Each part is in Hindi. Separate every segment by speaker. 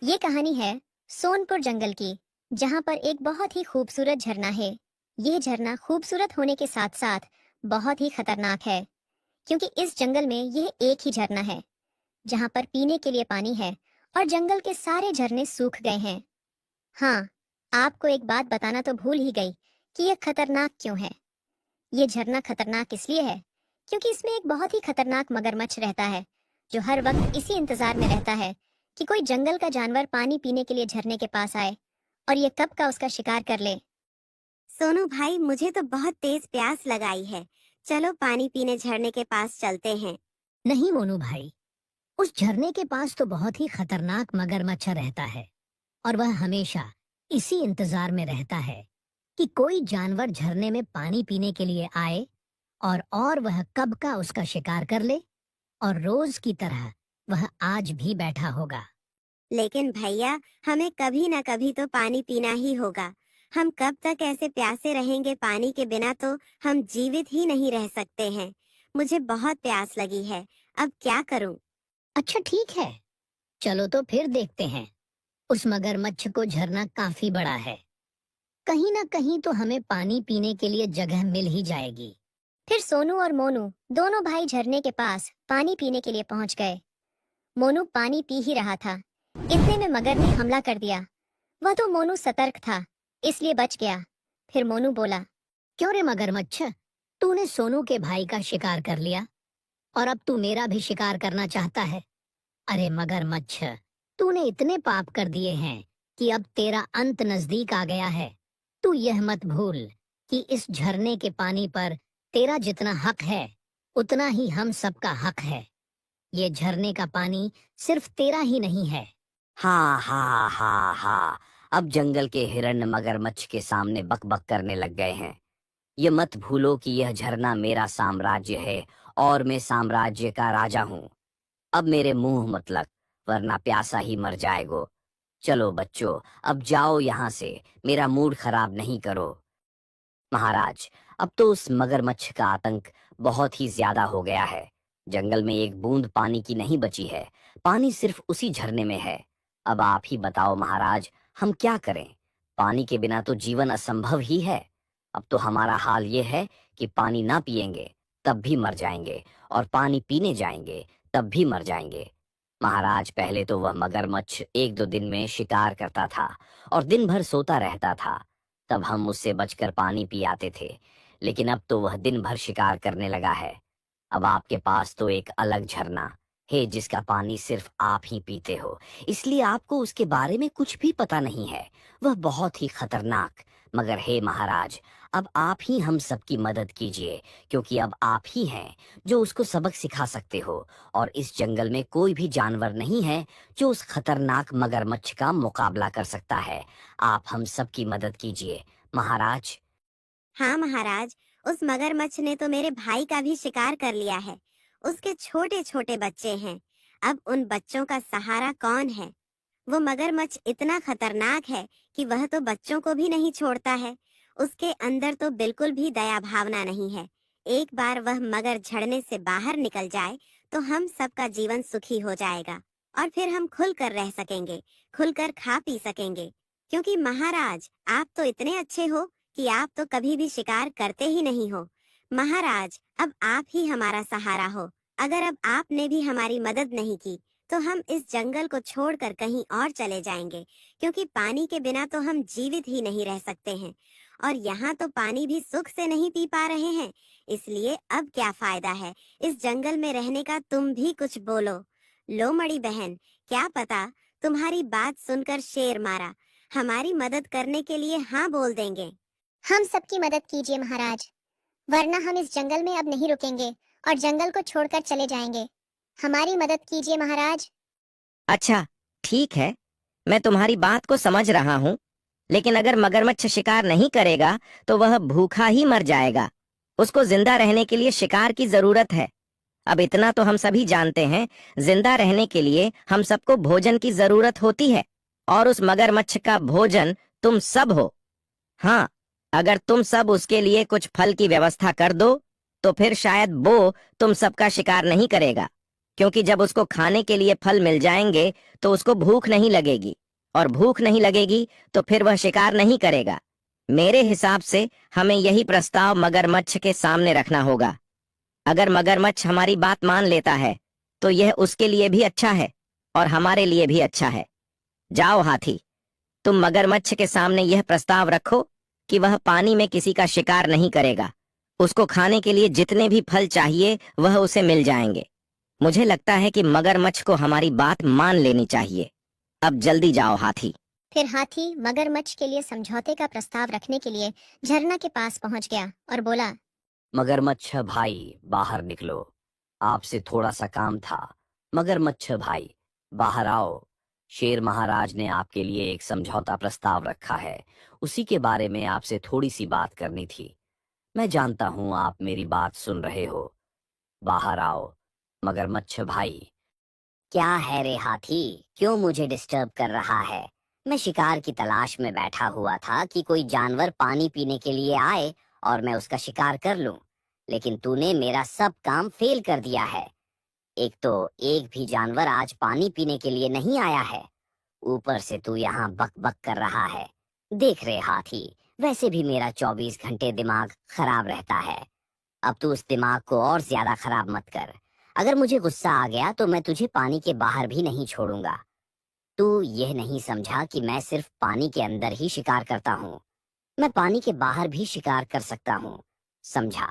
Speaker 1: ये कहानी है सोनपुर जंगल की, जहाँ पर एक बहुत ही खूबसूरत झरना है। ये झरना खूबसूरत होने के साथ साथ बहुत ही खतरनाक है, क्योंकि इस जंगल में यह एक ही झरना है जहाँ पर पीने के लिए पानी है और जंगल के सारे झरने सूख गए हैं। हाँ, आपको एक बात बताना तो भूल ही गई कि यह खतरनाक क्यों है। ये झरना खतरनाक इसलिए है क्योंकि इसमें एक बहुत ही खतरनाक मगरमच्छ रहता है, जो हर वक्त इसी इंतजार में रहता है कि कोई जंगल का जानवर पानी पीने के लिए झरने के पास आए और ये कब का उसका शिकार कर ले।
Speaker 2: सोनू भाई, मुझे तो बहुत तेज प्यास लगाई है। चलो पानी पीने झरने के पास चलते हैं।
Speaker 3: नहीं मोनू भाई, उस झरने के पास तो बहुत ही खतरनाक मगरमच्छ रहता है और वह हमेशा इसी इंतजार में रहता है कि कोई जानवर झरने में पानी पीने के लिए आए और वह कब का उसका शिकार कर ले। और रोज की तरह वह आज भी बैठा होगा।
Speaker 2: लेकिन भैया, हमें कभी ना कभी तो पानी पीना ही होगा। हम कब तक ऐसे प्यासे रहेंगे? पानी के बिना तो हम जीवित ही नहीं रह सकते हैं। मुझे बहुत प्यास लगी है, अब क्या करूं?
Speaker 3: अच्छा ठीक है, चलो तो फिर देखते हैं। उस मगरमच्छ को झरना काफी बड़ा है, कहीं ना कहीं तो हमें पानी पीने के लिए जगह मिल ही जाएगी।
Speaker 1: फिर सोनू और मोनू दोनों भाई झरने के पास पानी पीने के लिए पहुंच गए। मोनू पानी पी ही रहा था, इतने में मगर ने हमला कर दिया। वह तो मोनू सतर्क था, इसलिए बच गया। फिर मोनू बोला,
Speaker 3: क्यों रे मगरमच्छ, तूने सोनू के भाई का शिकार कर लिया और अब तू मेरा भी शिकार करना चाहता है? अरे मगरमच्छ, तूने इतने पाप कर दिए हैं कि अब तेरा अंत नजदीक आ गया है। तू यह मत भूल कि इस झरने के पानी पर तेरा जितना हक है उतना ही हम सबका हक है। ये झरने का पानी सिर्फ तेरा ही नहीं है।
Speaker 4: हाँ हाँ हाँ हाँ, अब जंगल के हिरण मगरमच्छ के सामने बकबक करने लग गए हैं। ये मत भूलो कि यह झरना मेरा साम्राज्य है और मैं साम्राज्य का राजा हूँ। अब मेरे मुंह मत लग, वरना प्यासा ही मर जाएगो। चलो बच्चों, अब जाओ यहाँ से, मेरा मूड खराब नहीं करो। महाराज, अब तो उस मगरमच्छ का आतंक बहुत ही ज्यादा हो गया है। जंगल में एक बूंद पानी की नहीं बची है, पानी सिर्फ उसी झरने में है। अब आप ही बताओ महाराज, हम क्या करें? पानी के बिना तो जीवन असंभव ही है। अब तो हमारा हाल ये है कि पानी ना पिएंगे तब भी मर जाएंगे, और पानी पीने जाएंगे तब भी मर जाएंगे। महाराज, पहले तो वह मगरमच्छ एक दो दिन में शिकार करता था और दिन भर सोता रहता था, तब हम उससे बचकर पानी पी आते थे। लेकिन अब तो वह दिन भर शिकार करने लगा है। अब आपके पास तो एक अलग झरना है जिसका पानी सिर्फ आप ही पीते हो, इसलिए आपको उसके बारे में कुछ भी पता नहीं है। वह बहुत ही खतरनाक। मगर हे महाराज, अब आप ही हम सबकी मदद कीजिए, क्योंकि अब आप ही हैं जो उसको सबक सिखा सकते हो, और इस जंगल में कोई भी जानवर नहीं है जो उस खतरनाक मगरमच्छ का मुकाबला कर सकता है। आप हम सबकी मदद कीजिए महाराज।
Speaker 2: हाँ महाराज, उस मगरमच्छ ने तो मेरे भाई का भी शिकार कर लिया है। उसके छोटे छोटे बच्चे हैं। अब उन बच्चों का सहारा कौन है? वो मगरमच्छ इतना खतरनाक है कि वह तो बच्चों को भी नहीं छोड़ता है। उसके अंदर तो बिल्कुल भी दया भावना नहीं है। एक बार वह मगर झड़ने से बाहर निकल जाए तो हम सबका जीवन सुखी हो जाएगा, और फिर हम खुलकर रह सकेंगे, खुलकर खा पी सकेंगे। क्योंकि महाराज, आप तो इतने अच्छे हो कि आप तो कभी भी शिकार करते ही नहीं हो। महाराज, अब आप ही हमारा सहारा हो। अगर अब आपने भी हमारी मदद नहीं की तो हम इस जंगल को छोड़कर कहीं और चले जाएंगे, क्योंकि पानी के बिना तो हम जीवित ही नहीं रह सकते हैं। और यहाँ तो पानी भी सुख से नहीं पी पा रहे हैं, इसलिए अब क्या फायदा है इस जंगल में रहने का? तुम भी कुछ बोलो। लोमड़ी बहन, क्या पता तुम्हारी बात सुनकर शेर मारा हमारी मदद करने के लिए हाँ बोल देंगे।
Speaker 1: हम सबकी मदद कीजिए महाराज, वरना हम इस जंगल में अब नहीं रुकेंगे और जंगल को छोड़कर चले जाएंगे। हमारी मदद कीजिए महाराज।
Speaker 5: अच्छा ठीक है, मैं तुम्हारी बात को समझ रहा हूँ, लेकिन अगर मगरमच्छ शिकार नहीं करेगा तो वह भूखा ही मर जाएगा। उसको जिंदा रहने के लिए शिकार की जरूरत है। अब इतना तो हम सभी जानते हैं, जिंदा रहने के लिए हम सबको भोजन की जरूरत होती है, और उस मगरमच्छ का भोजन तुम सब हो। हाँ, अगर तुम सब उसके लिए कुछ फल की व्यवस्था कर दो तो फिर शायद वो तुम सबका शिकार नहीं करेगा, क्योंकि जब उसको खाने के लिए फल मिल जाएंगे तो उसको भूख नहीं लगेगी, और भूख नहीं लगेगी तो फिर वह शिकार नहीं करेगा। मेरे हिसाब से हमें यही प्रस्ताव मगरमच्छ के सामने रखना होगा। अगर मगरमच्छ हमारी बात मान लेता है तो यह उसके लिए भी अच्छा है और हमारे लिए भी अच्छा है। जाओ हाथी, तुम मगरमच्छ के सामने यह प्रस्ताव रखो कि वह पानी में किसी का शिकार नहीं करेगा। उसको खाने के लिए जितने भी फल चाहिए वह उसे मिल जाएंगे। मुझे लगता है कि मगरमच्छ को हमारी बात मान लेनी चाहिए। अब जल्दी जाओ हाथी।
Speaker 1: फिर हाथी मगरमच्छ के लिए समझौते का प्रस्ताव रखने के लिए झरना के पास पहुंच गया और बोला,
Speaker 4: मगरमच्छ भाई बाहर निकलो, आपसे थोड़ा सा काम था। मगरमच्छ भाई बाहर आओ, शेर महाराज ने आपके लिए एक समझौता प्रस्ताव रखा है, उसी के बारे में आपसे थोड़ी सी बात करनी थी। मैं जानता हूँ आप मेरी बात सुन रहे हो, बाहर आओ मगरमच्छ भाई।
Speaker 2: क्या है रे हाथी, क्यों मुझे डिस्टर्ब कर रहा है? मैं शिकार की तलाश में बैठा हुआ था कि कोई जानवर पानी पीने के लिए आए और मैं उसका शिकार कर लूं, लेकिन तूने मेरा सब काम फेल कर दिया है। एक तो एक भी जानवर आज पानी पीने के लिए नहीं आया है, ऊपर से तू यहाँ बक बक कर रहा है। देख रे हाथी, वैसे भी मेरा 24 घंटे दिमाग खराब रहता है, अब तू उस दिमाग को और ज्यादा खराब मत कर। अगर मुझे गुस्सा आ गया तो मैं तुझे पानी के बाहर भी नहीं छोड़ूंगा। तू यह नहीं समझा कि मैं सिर्फ पानी के अंदर ही शिकार करता हूँ, मैं पानी के बाहर भी शिकार कर सकता हूँ, समझा?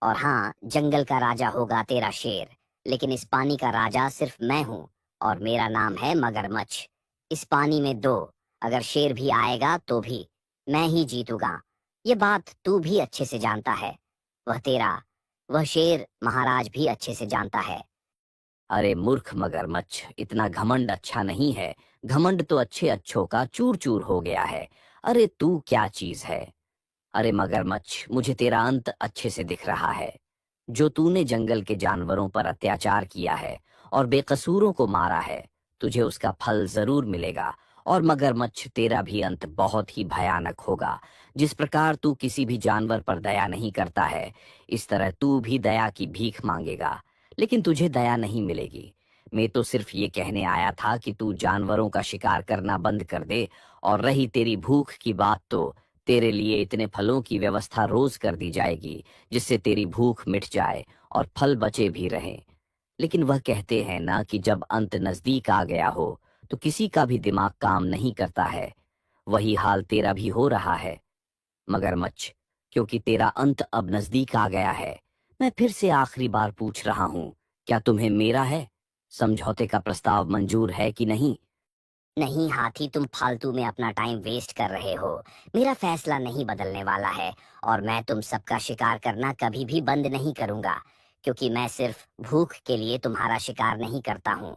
Speaker 2: और हाँ, जंगल का राजा होगा तेरा शेर, लेकिन इस पानी का राजा सिर्फ मैं हूँ और मेरा नाम है मगरमच्छ। इस पानी में दो, अगर शेर भी आएगा तो भी मैं ही जीतूंगा। ये बात तू भी अच्छे से जानता है, वह शेर महाराज भी अच्छे से जानता है।
Speaker 4: अरे मूर्ख मगरमच्छ, इतना घमंड अच्छा नहीं है। घमंड तो अच्छे अच्छों का चूर चूर हो गया है। अरे तू क्या चीज है? अरे मगरमच्छ, मुझे तेरा अंत अच्छे से दिख रहा है। जो तूने जंगल के जानवरों पर अत्याचार किया है और बेकसूरों को मारा है, तुझे उसका फल जरूर मिलेगा। और मगरमच्छ, तेरा भी अंत बहुत ही भयानक होगा। जिस प्रकार तू किसी भी जानवर पर दया नहीं करता है, इस तरह तू भी दया की भीख मांगेगा, लेकिन तुझे दया नहीं मिलेगी। मैं तो सिर्फ ये कहने आया था कि तू जानवरों का शिकार करना बंद कर दे। और रही तेरी भूख की बात, तो तेरे लिए इतने फलों की व्यवस्था रोज कर दी जाएगी जिससे तेरी भूख मिट जाए और फल बचे भी रहें। लेकिन वह कहते हैं ना कि जब अंत नजदीक आ गया हो तो किसी का भी दिमाग काम नहीं करता है। वही हाल तेरा भी हो रहा है मगरमच्छ। क्योंकि तेरा अंत अब नजदीक आ गया है, मैं फिर से आखिरी बार पूछ रहा हूँ, क्या तुम्हें मेरा समझौते का प्रस्ताव मंजूर है कि नहीं?
Speaker 2: नहीं हाथी, तुम फालतू में अपना टाइम वेस्ट कर रहे हो। मेरा फैसला नहीं बदलने वाला है और मैं तुम सबका शिकार करना कभी भी बंद नहीं करूंगा, क्योंकि मैं सिर्फ भूख के लिए तुम्हारा शिकार नहीं करता हूँ।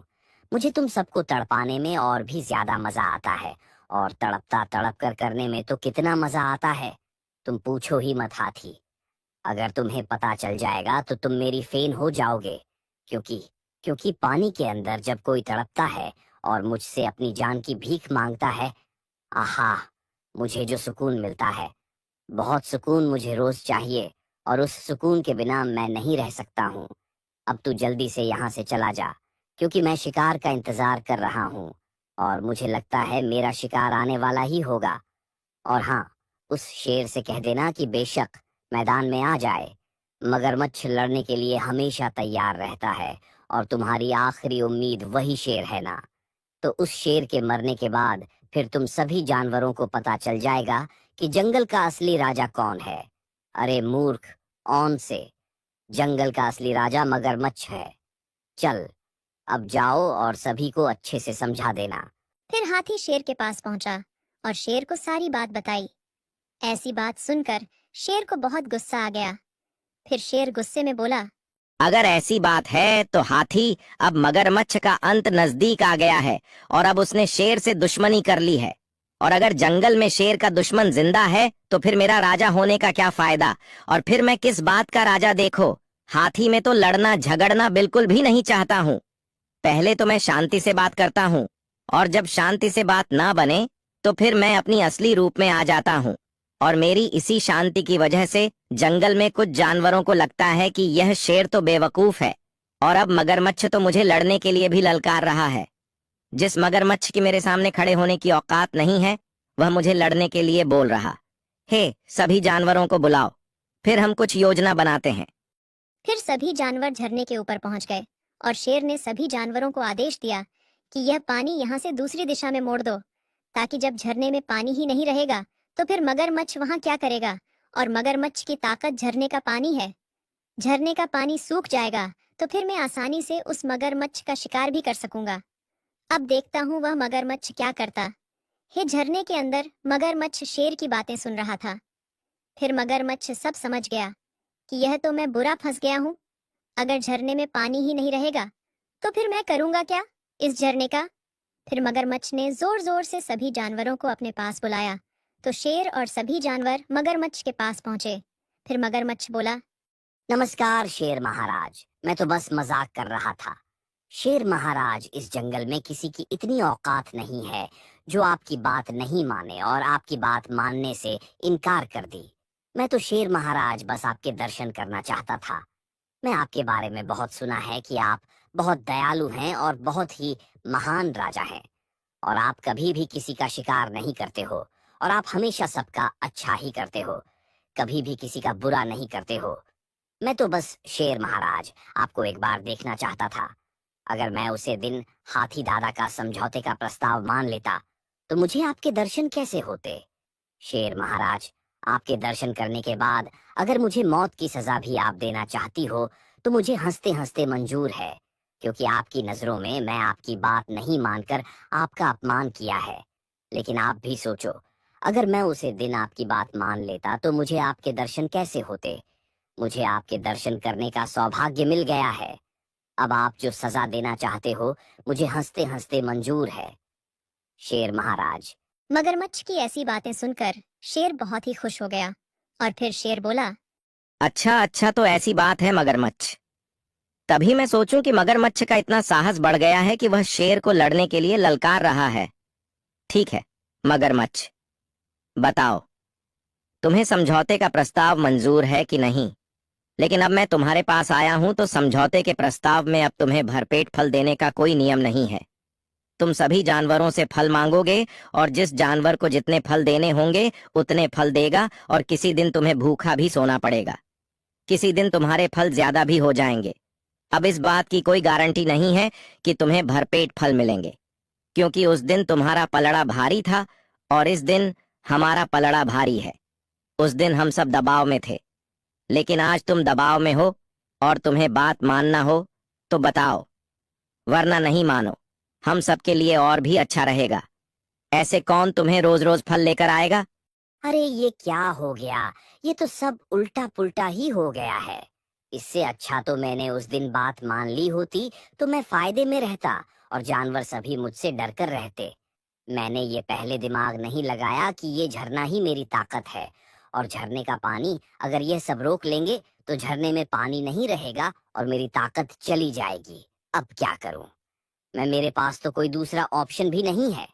Speaker 2: मुझे तुम सबको तड़पाने में और भी ज्यादा मजा आता है, और तड़पता तड़प कर करने में तो कितना मजा आता है, तुम पूछो ही मत हाथी। अगर तुम्हें पता चल जाएगा तो तुम मेरी फेन हो जाओगे, क्योंकि क्योंकि पानी के अंदर जब कोई तड़पता है और मुझसे अपनी जान की भीख मांगता है, आहा, मुझे जो सुकून मिलता है, बहुत सुकून मुझे रोज चाहिए, और उस सुकून के बिना मैं नहीं रह सकता हूँ। अब तू जल्दी से यहाँ से चला जा, क्योंकि मैं शिकार का इंतजार कर रहा हूँ और मुझे लगता है मेरा शिकार आने वाला ही होगा। और हाँ, उस शेर से कह देना कि बेशक मैदान में आ जाए, मगरमच्छ लड़ने के लिए हमेशा तैयार रहता है और तुम्हारी आखिरी उम्मीद वही शेर है ना। तो उस शेर के मरने के बाद फिर तुम सभी जानवरों को पता चल जाएगा कि जंगल का असली राजा कौन है। अरे मूर्ख, ऑन से, जंगल का असली राजा मगरमच्छ है। चल, अब जाओ और सभी को अच्छे से समझा देना।
Speaker 1: फिर हाथी शेर के पास पहुंचा और शेर को सारी बात बताई। ऐसी बात सुनकर शेर को बहुत गुस्सा आ गया। फिर शेर गुस्से में बोला,
Speaker 5: अगर ऐसी बात है तो हाथी, अब मगरमच्छ का अंत नजदीक आ गया है और अब उसने शेर से दुश्मनी कर ली है। और अगर जंगल में शेर का दुश्मन जिंदा है तो फिर मेरा राजा होने का क्या फायदा, और फिर मैं किस बात का राजा? देखो हाथी, में तो लड़ना झगड़ना बिल्कुल भी नहीं चाहता हूँ। पहले तो मैं शांति से बात करता हूँ, और जब शांति से बात ना बने तो फिर मैं अपनी असली रूप में आ जाता हूँ। और मेरी इसी शांति की वजह से जंगल में कुछ जानवरों को लगता है कि यह शेर तो बेवकूफ है और अब मगरमच्छ तो मुझे लड़ने के लिए भी ललकार रहा है। जिस मगरमच्छ की मेरे सामने खड़े होने की औकात नहीं है, वह मुझे लड़ने के लिए बोल रहा। हे, सभी जानवरों को बुलाओ, फिर हम कुछ योजना बनाते हैं।
Speaker 1: फिर सभी जानवर झरने के ऊपर पहुंच गए और शेर ने सभी जानवरों को आदेश दिया कि यह पानी यहाँ से दूसरी दिशा में मोड़ दो, ताकि जब झरने में पानी ही नहीं रहेगा तो फिर मगरमच्छ वहां क्या करेगा। और मगरमच्छ की ताकत झरने का पानी है। झरने का पानी सूख जाएगा तो फिर मैं आसानी से उस मगरमच्छ का शिकार भी कर सकूंगा। अब देखता हूँ वह मगरमच्छ क्या करता। हे, झरने के अंदर मगरमच्छ शेर की बातें सुन रहा था। फिर मगरमच्छ सब समझ गया कि यह तो मैं बुरा फंस गया हूँ। अगर झरने में पानी ही नहीं रहेगा तो फिर मैं करूंगा क्या इस झरने का। फिर मगरमच्छ ने जोर जोर से सभी जानवरों को अपने पास बुलाया तो शेर और सभी जानवर मगरमच्छ के पास पहुंचे। फिर मगरमच्छ बोला,
Speaker 4: नमस्कार शेर महाराज, मैं तो बस मजाक कर रहा था। शेर महाराज, इस जंगल में किसी की इतनी औकात नहीं है जो आपकी बात नहीं माने और आपकी बात मानने से इनकार कर दी। मैं तो शेर महाराज बस आपके दर्शन करना चाहता था। मैं आपके बारे में बहुत सुना है कि आप बहुत दयालु हैं और बहुत ही महान राजा हैं, और आप कभी भी किसी का शिकार नहीं करते हो, और आप हमेशा सबका अच्छा ही करते हो, कभी भी किसी का बुरा नहीं करते हो। मैं तो बस शेर महाराज आपको एक बार देखना चाहता था। अगर मैं उसे दिन हाथी दादा का समझौते का प्रस्ताव मान लेता तो मुझे आपके दर्शन कैसे होते। शेर महाराज, आपके दर्शन करने के बाद अगर मुझे मौत की सजा भी आप देना चाहती हो तो मुझे हंसते हंसते मंजूर है, क्योंकि आपकी नजरों में मैं आपकी बात नहीं मानकर आपका अपमान किया है। लेकिन आप भी सोचो, अगर मैं उसे दिन आपकी बात मान लेता तो मुझे आपके दर्शन कैसे होते। मुझे आपके दर्शन करने का सौभाग्य मिल गया है। अब आप जो सजा देना चाहते हो मुझे हंसते हंसते मंजूर है। शेर महाराज।
Speaker 1: मगरमच्छ की ऐसी बातें सुनकर शेर बहुत ही खुश हो गया और फिर शेर बोला,
Speaker 5: अच्छा अच्छा, तो ऐसी बात है मगरमच्छ। तभी मैं सोचूं कि मगरमच्छ का इतना साहस बढ़ गया है कि वह शेर को लड़ने के लिए ललकार रहा है। ठीक है मगरमच्छ, बताओ तुम्हें समझौते का प्रस्ताव मंजूर है कि नहीं। लेकिन अब मैं तुम्हारे पास आया हूं तो समझौते के प्रस्ताव में अब तुम्हें भरपेट फल देने का कोई नियम नहीं है। तुम सभी जानवरों से फल मांगोगे और जिस जानवर को जितने फल देने होंगे उतने फल देगा, और किसी दिन तुम्हें भूखा भी सोना पड़ेगा। किसी दिन तुम्हारे फल ज्यादा भी हो जाएंगे। अब इस बात की कोई गारंटी नहीं है कि तुम्हें भरपेट फल मिलेंगे, क्योंकि उस दिन तुम्हारा पलड़ा भारी था और इस दिन हमारा पलड़ा भारी है। उस दिन हम सब दबाव में थे, लेकिन आज तुम दबाव में हो और तुम्हें बात मानना हो तो बताओ, वरना नहीं मानो। हम सबके लिए और भी अच्छा रहेगा। ऐसे कौन तुम्हें रोज रोज फल लेकर आएगा।
Speaker 4: अरे ये क्या हो गया, ये तो सब उल्टा पुल्टा ही हो गया है। इससे अच्छा तो मैंने उस दिन बात मान ली होती तो मैं फायदे में रहता और जानवर सभी मुझसे डरकर रहते। मैंने ये पहले दिमाग नहीं लगाया कि ये झरना ही मेरी ताकत है, और झरने का पानी अगर ये सब रोक लेंगे तो झरने में पानी नहीं रहेगा और मेरी ताकत चली जाएगी। अब क्या करूं मैं, मेरे पास तो कोई दूसरा ऑप्शन भी नहीं है।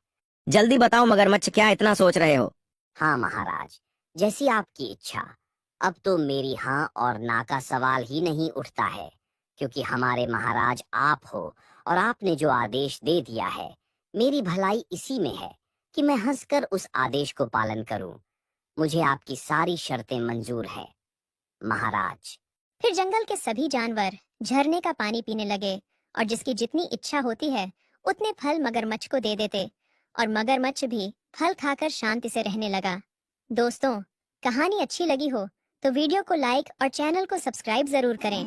Speaker 5: जल्दी बताओ मगरमच्छ, क्या इतना सोच रहे हो।
Speaker 4: हाँ महाराज, जैसी आपकी इच्छा। अब तो मेरी हाँ और ना का सवाल ही नहीं उठता है, क्योंकि हमारे महाराज आप हो और आपने जो आदेश दे दिया है, मेरी भलाई इसी में है कि मैं हंसकर उस आदेश को पालन करूं। मुझे आपकी सारी शर्तें मंजूर हैं महाराज।
Speaker 1: फिर जंगल के सभी जानवर झरने का पानी पीने लगे और जिसकी जितनी इच्छा होती है उतने फल मगरमच्छ को दे देते, और मगरमच्छ भी फल खाकर शांति से रहने लगा। दोस्तों, कहानी अच्छी लगी हो तो वीडियो को लाइक और चैनल को सब्सक्राइब जरूर करें।